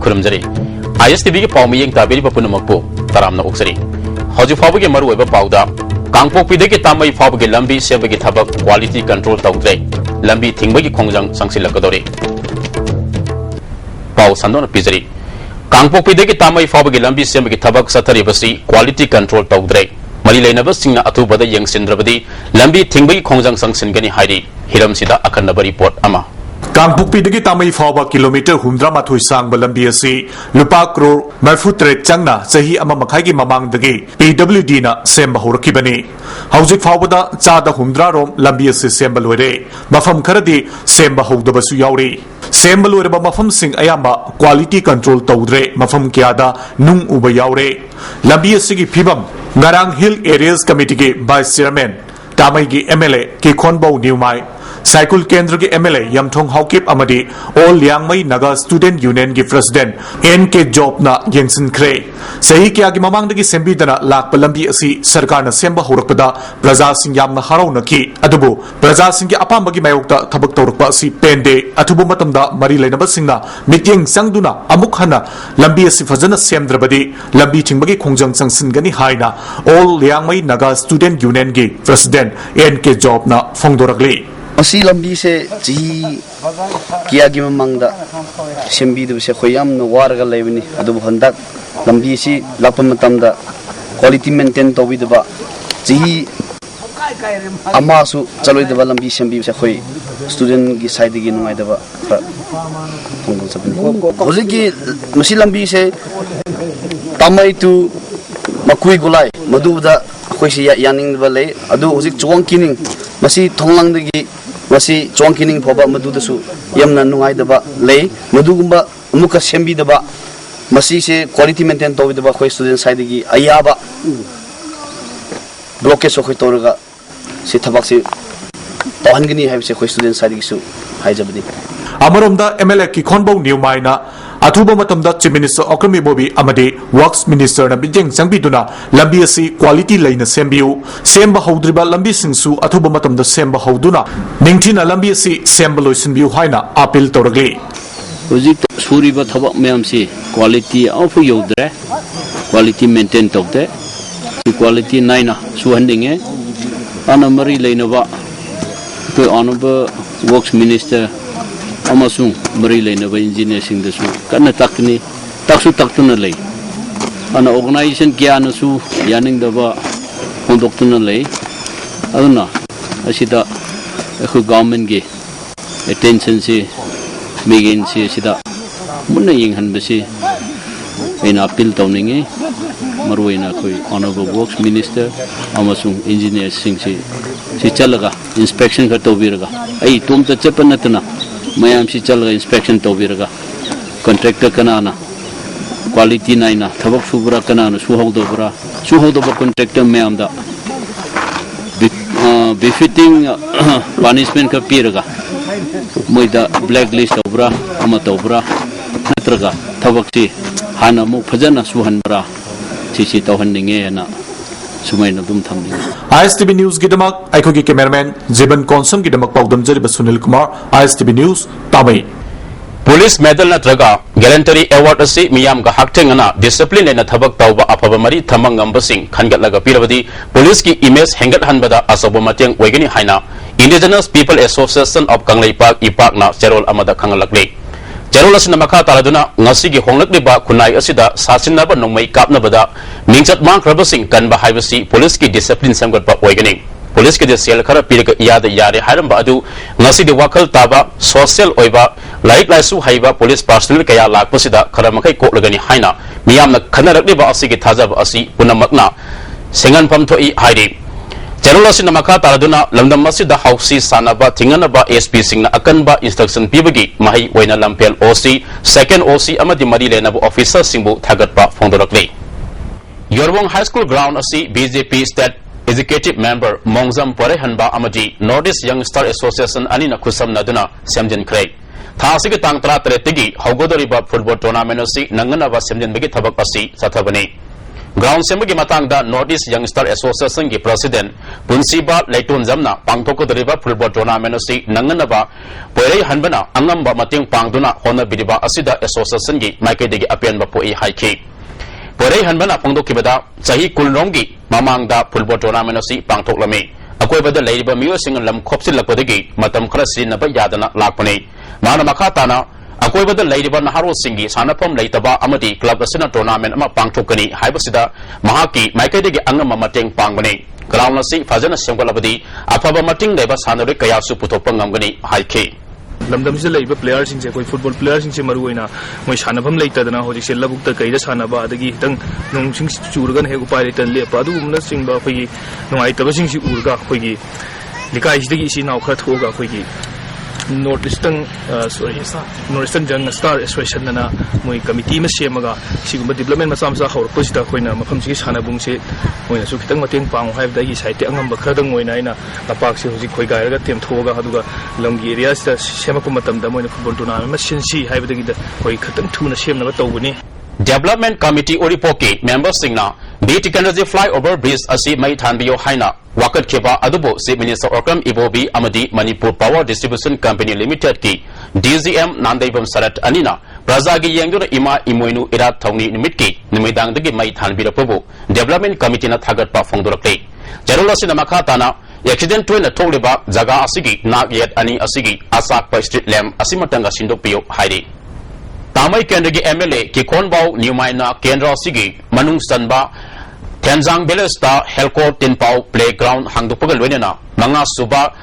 खुरमजरी ISTV के पाव मियेंग ताबेरी पुनमकपो तरामना उक्सरी हौजी फाबगे मरुओइबा पावदा कांगपोकपीदगी तामई फाबगे लंबी सेबगी थबक quality control तौद्रे लंबी थिंगबगी खोंजंग संगसिलकदोरे पाव संदोन पिजरी कांगपोकपीदगी तामई फाबगे लंबी सेबगी थबक सथरिबसी क्वालिटी कंट्रोल तौद्रे मरी लेनबसिंगना अथुबदा यंगसिंद्रबदी लंबी थिंगबगी खोंजंग संगसिनगनी हाइरी हिरमसिदा अखन्नब रिपोर्ट अमा कांगपोकपीदगी तामई फावबा किलोमीटर 100 सांगबा लंबी असि लुपा करोड़ 43 चंगना सही अमा मखाइगी ममांगदगी PWD ना सेंबा होरखिबनी हौजिक फावबदा चादा 100 रोम लंबी असि सेंबा लोइरे मफम खरदी सेंबा हौदबसु याउरी सेंबा लोइरबा मफम सिंग अयामा क्वालिटी कंट्रोल तौद्रे मफम क्यादा नुंग उबा याउरे लंबी असिगी फिबम ngarang hill areas committee के वाइस चेयरमैन तामई की MLA के खोनबो न्यूमाई साइकुल केंद्र के MLA यमथोंग हाउकिप अमदी all Liangmai Naga student union के प्रेसिडेंट NK जॉबना यंगसिन क्रे सही क्या की ममांगदगी सेंबीदना लाख लंबी असि सरकार न सेंबा होरकपदा प्रजा सिंह यामना हरौनकी अदुबो प्रजा सिंह के अपामबगी मायोक्ता थबक तौरकपा असि पेंडे अथुबो मतमदा मरी लेनब सिंहना मीटिंग संगदुना अमुक हना लंबी असि फजना सेमद्रबदी लंबी थिंगबगी खोंजंग संगसिनगनी हाइना all Liangmai Naga student union के प्रेसिडेंट NK जॉबना फोंगदोरगली असी लंबी से जी किया की ममंगदा सेंबी दबसे खोयाम न वारगा लेबनी अदु हंदक लंबी सी लाप मतमदा क्वालिटी मेंटेन तौबिदबा जी अमासु चलोइदबा लंबी सेंबी से खोय स्टूडेंट की साइड की नुमाइदबा फोंगो सबनी होजे की मसी लंबी से तमई टू मकुई गुलाई मदुदा खोय से यानिंगबा ले अदु होजे चोंग किनिंग मसी थोंगलांगदगी मसी चोंकिनिंग फोबा मदुदसु यमना नुंगाइदबा ले मदुगुंबा अमुका सेंबीदबा मसी से क्वालिटी मेंटेन तौबिदबा खोय स्टूडेंट साइडगी अयाबा ब्लॉकेज खोय तौरगा से थबक से तहनगनी हाइबसे खोय स्टूडेंट साइडगिसु हाइजबदी अमरोमदा MLA की खोनबो न्यूमाइना अथुबा मतमदा चीफ मिनिस्टर ओक्रमी बोबी अमदे वर्क्स मिनिस्टर न बिजेंग संगबिदुना लंबी असि क्वालिटी लेना सेंबियु सेंबा हौद्रिबा लंबी सिंगसु अथुबा मतमदा सेंबा हौदुना निंगथिना लंबी असि सेंबा लोइसिनबियु हाइना अपील तौरगली हुजिक सुरिबा थबक मैमसी क्वालिटी ऑफ योद्रे क्वालिटी मेंटेन तौते क्वालिटी नाइना सुहंदिंगे अनमरी लेनबा तो ऑनरेबल वर्क्स मिनिस्टर अमसुंग मरी लेनबा इंजीनियर सिंह दसु कन्ना तकनी तकसु तकतुना ले अना ऑर्गेनाइजेशन क्यानसु यानिंगदबा होंदोक्तुना ले अदुना असिदा अखु गवर्नमेंट के अटेंशन से मेगेन से सिदा मुन्ना यिंगहनबसे एना अपील तौनिंगे मरुइना कोई ऑनरेबल वर्क्स मिनिस्टर अमसुंग इंजीनियर सिंह से चलगा इंस्पेक्शन का तौबिरगा आई तुम त चपनतना मैम से चलगा इंस्पेक्शन तौबिरगा कॉन्ट्रैक्टर कनाना क्वालिटी नाइना थबक सुबरा कनाना सुहौदबरा कॉन्ट्रैक्टर मैम दा बिफिटिंग पनिशमेंट का पीरगा मोइदा ब्लैक लिस्ट तौबरा अमा तौबरा नत्रगा थबक से हाना मु फजना सुहनबरा सिसी तौहनिंगे ना सुमाइना दुम थमनी ISTV न्यूज की दमक आइको की कैमरामैन जीवन कौनसम की दमक पाउदम जरिब Sunil Kumar ISTV news Tamei police medal नत्रगा गैलेंटरी अवार्ड असी मियाम का हक्थेंगना डिसिप्लिन लेना थबक तौबा अफब मरी थमंग अंबसिंग खनगतलगा पिरबदी पुलिस की इमेज हेंगत हनबदा असोबो मतेंग ओइगनी हाइना indigenous people association of Kangleipak इपाकना चेरोल अमदा खंगलकले चेरोल असिना मखा तालदुना ngasi gi honglakliba khunai asida sasinaba nongmai kapnabada mingjat mangkrabasing kanba haibasi police ki discipline samgatpa oigani police ki sel khara pirga yada yare haramba adu ngasi di wakal taba social oiba laik laisu haiba police personnel kaya lakpasida khara makai koklagani haina miyamna khanarakliba asigi thajaba asi punamakna sengan pamthoi hairi चेरोल मखा तारदुना लमदम मसिदा हाउसी सानबा थिंगनबा SP सिंगना अकनबा instruction पीबगी मही ओइना लंपेल OC second OC अमदि मरी लेनबो officer सिंबु थागतपा फोंदोरकले योरवोंग high school ground असि BJP state executive member मोंगजम परे हनबा अमदि north east youngster association अनिना खुसम नदुना सेमजिनख्रे थासिग तांग 33 तगी हौगोदरिबा football tournament असि नंगनबा सेमजिनबगी थबक असि सथबनी Ground Sembagi Matangda Northeast Youngster Association ki President Punsiba Leitun Zamna Pangtoko Deriva Football Tournament si Nanganaba Poirei Hanbana Angamba Mating Pangduna Hona Bidiba Asida Association ki Maikedi Apian Bapoi Haiki Poirei Hanbana Pangdokibada Sahi Kulrongi Mamangda Football Tournament si Pangtoklami Akoibada Ladiba Mio Single Lam Kopsi Lapodigi Matam Krasi Naba Yadana Lakpani Mana Makatana Akoibada Ladiba Naharo Singi Sanapam Laitaba Amadi Club Asina Tournament Ama Pangtokani Haibasida Mahaki Maikedi Angama Mating Pangmani Ground si Fazana Semgalabadi Afaba Mating Deva Sanari Kayasu Putopangangani Haiki Lamdam se leiba players sing se koi football players sing se maruina moi sanabam leitadana hoji se labukta kaida sanaba adagi tang nong sing churgan he upai tan le padu umna sing ba khoi nongai taba sing si urga khoi gi likai sidagi si naw khra thoga khoi gi Northeastern Young Star Association na moi committee ma semaga siguma development masam sa hor posita khoina mafam si sanabung se moina su khitang mateng pang haib da gi site angam ba khradang moina ina tapak se hoji khoi gai ga tem thoga haduga lamgi area sta sema ko matam da moina football tournament ma sinsi haib da gi da khoi khatang thuna semna ba tawbuni Development Committee Oripoki Member Singna Beauty Energy Flyover Bridge Asi Mai Thanbiyo Haina Wakat Kiba Adubo Si Minister Okram Ibobi Amadi Manipur Power Distribution Company Limited Ki DZM Nandaibam Sarat Anina Brazagi Yangura Ima Imoinu Irat Tawni Nimitki Nimidang Dagi Mai Thanbira Pobo Development Committee Na Thagat Pa Fongdurakli Jarula Sina Makatana Accident Twin Toliba Zaga Asigi Nak Yet Ani Asigi Asak Pa Street Lamp Asimatanga Sindopio Haidi Tamai Kendagi MLA Kikonbau Newmaina Kendra Sigi Manung Sanba Tenzang Belesta Helco Tinpau Playground Hangdupagal Wenena Manga Suba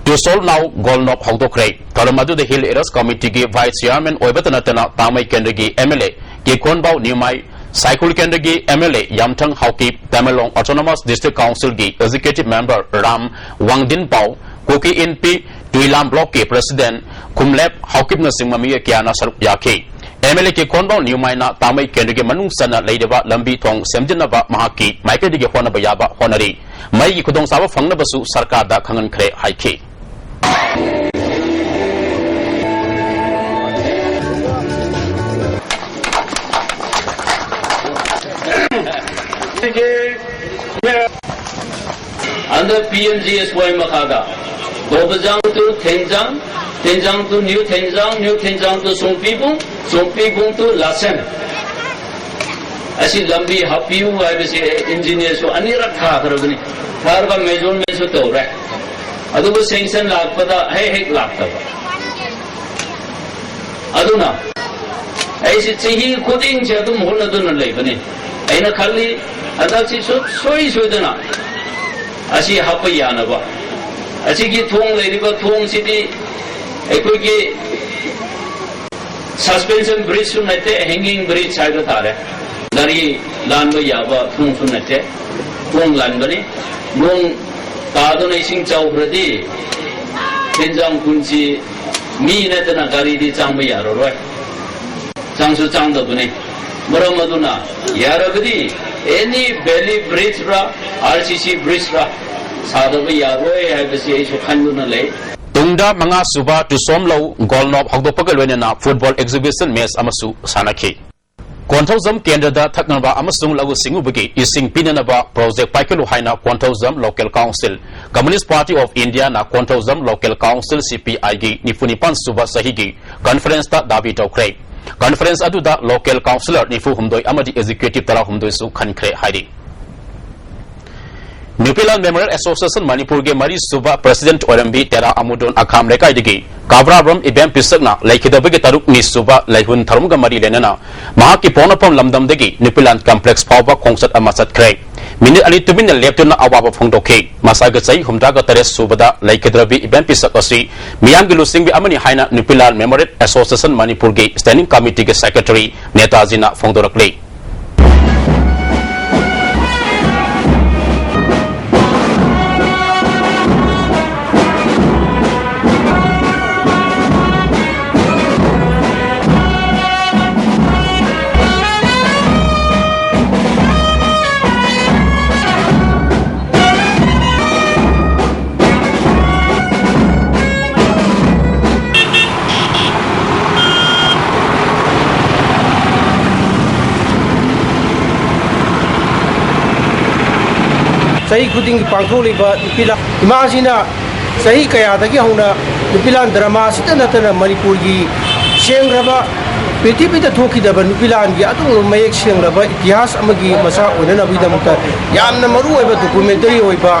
Tusol Now Golnop Hogdokre Talamadu the Hill Eras Committee Vice Chairman Oibatanatana Tamai Kendagi MLA Kikonbau Newmai Saikul Kendagi MLA Yamtang Hauki Tamelong Autonomous District Council Gi Executive Member Ram Wangdin Pau Koki NP Tuilam Block ke President Kumlep Haukip na Singmamiya Kiana Saruk Yaki MLA ke Konbao Newmaina Tamai Kendrige Manung Sana Laidaba Lambi Thong Semjinaba Mahaki Maikedige Honaba Yaba Honari Mai Kudong Saba Fangnabasu Sarkar da Kangan Kre Haiki Under PMGSY Makada Bobajang to Tenjang, Tenjang to New Tenjang to Songpibung to Lasen. I see Lambi Hapiu, I was engineers so Anira Karabani, Karba Majon Mesoto, right? Aduba Sanction Lakpada, Hey Lakaba. Aduna. I see he coding Jadum Honadun Labani. Aina Kali, Adachi Sudana. I see Hapayanaba. Asigi Thong Ladiba Thong City Equiki Suspension Bridge Sunate, Hanging Bridge Sagatare, Lari Lando Yaba, Thong Sunate, Thong Landbani, Nung Tadonation Chow Brady, Tenjang Kunchi, Me Natana Gari di Changmayaro, right? Changsu Changdabuni, Muramaduna, Yarabadi, any belly bridge ra, RCC bridge ra. Tungda Manga Suba to Somlo, Golnop, Hogdopagalwenana, football exhibition mess Amasu, Sanaki. Quantosum Kendra, Taknaba, Amasung Lago Singubagi, Ising Pinanaba, Project Paikalu Haina, Quantosum Local Council, Communist Party of India, Na Quantosum Local Council, CPIG, Nifunipan Suba Sahigi, Conference Davito Craig. Conference Aduda, Local Councillor, Nifu Humdoi Amadi Executive Tara Humdoi Su Kankre Heidi. Nupilan Memorial Association Manipur ge Mari Suba President Orambi Tera Amudon Akam Lekai Digi Kabra Ram Ibem Pisakna Laikidabagi Taruk Ni Suba Laihun Tarumga Mari Lenana Mahaki Ponapam Lamdam Digi Nupilan Complex Pava Kongsat Amasat Kray Minute Ali Tubin Leptuna Awaba Fongdoke Masagatsai Humdaga Teres Subada Laikidrabi Ibem Pisakasi Miyangilu Singbi Amani Haina Nupilan Memorial Association Manipur ge Standing Committee ge Secretary Netazina Fongdorakli सही खुदिंग पांथोलिबा नुपिला इमासिना सही कयादगी होना नुपिलान drama सिता नतना मणिपुर की सेंग्रबा पृथ्वीदा थोकिदबा नुपिलान की अदुम मयेक सेंग्रबा इतिहास अमगी मसा ओननबीदमक्ता यामना मरु ओइबा documentary ओइबा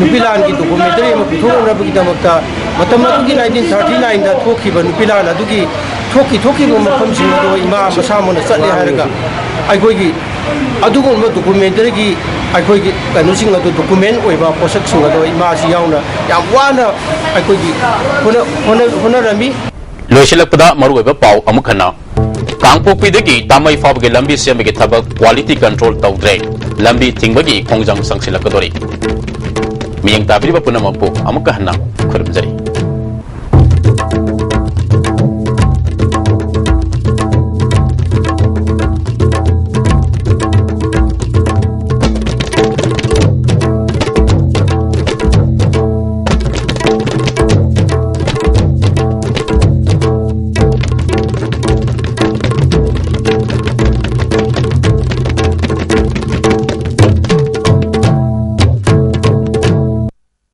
नुपिलान की documentary अमा पुथोनबगीदमक्ता मतम अदुगी 1939 दा थोकिबा नुपिलान अदुगी थोकिबा मफमसिंग दो इमा मसा मोना चले हारगा अखोगी अदुगुम डॉक्यूमेंटरी की अखोगी कनुसिंग अदु डॉक्यूमेंट ओइबा पोसकसिंग अदु इमासी याउना याम वाना अखोगी होनरमी लोइसिलकपदा मरुओइबा पाउ अमुखना कांगपोकपीदगी तामई फाबगे लंबी सेमगे थबक क्वालिटी कंट्रोल तौद्रे लंबी थिंगबगी खोंजंग संगसिलकदोरी मियंग ताबिरिबा पुनमपु अमुकहना खुरमजरी।